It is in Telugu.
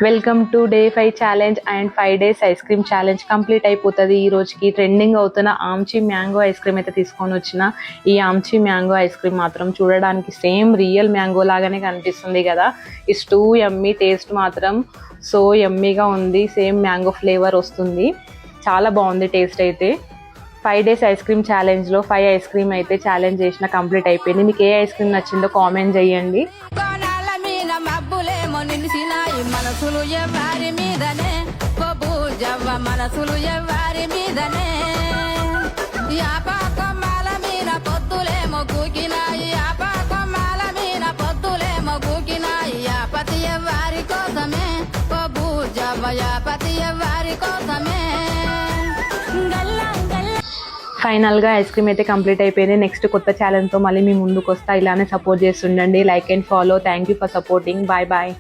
Welcome to day 5 challenge and 5 days ice cream challenge complete అయిపోతుంది. ఈ రోజుకి ట్రెండింగ్ అవుతున్న ఆమ్చి మ్యాంగో ఐస్ క్రీమ్ అయితే తీసుకొని వచ్చిన. ఈ ఆమ్చి మ్యాంగో ఐస్ క్రీమ్ మాత్రం చూడడానికి సేమ్ రియల్ మ్యాంగో లాగానే కనిపిస్తుంది కదా. ఇట్స్ టూ యమ్మీ, టేస్ట్ మాత్రం సో యమ్మీగా ఉంది. సేమ్ మ్యాంగో ఫ్లేవర్ వస్తుంది, చాలా బాగుంది టేస్ట్ అయితే. 5 days ఐస్ క్రీమ్ ఛాలెంజ్లో 5 ఐస్ క్రీమ్ అయితే ఛాలెంజ్ చేసిన కంప్లీట్ అయిపోయింది. మీకు ఏ ఐస్ క్రీమ్ నచ్చిందో కామెంట్ చేయండి. మనసులు ఎవ్వరి మీదనే జవ్వ మనసులు ఎవ్వరి మీదనే యాపకొమ్మల మీద పొద్దులేమో కూకినాయి, యాపకొమ్మల మీద పొద్దులేమో కూకినాయి. యాపతి ఎవ్వరి కోసమే జవ్వ యాపతి ఎవ్వరి కోసమే. ఫైనల్గా ఐస్ క్రీమ్ అయితే కంప్లీట్ అయిపోయింది. నెక్స్ట్ కొత్త ఛాలెంజ్తో మళ్ళీ మీ ముందుకు వస్తా. ఇలానే సపోర్ట్ చేస్తుండండి. Like and follow. Thank you for supporting. Bye bye.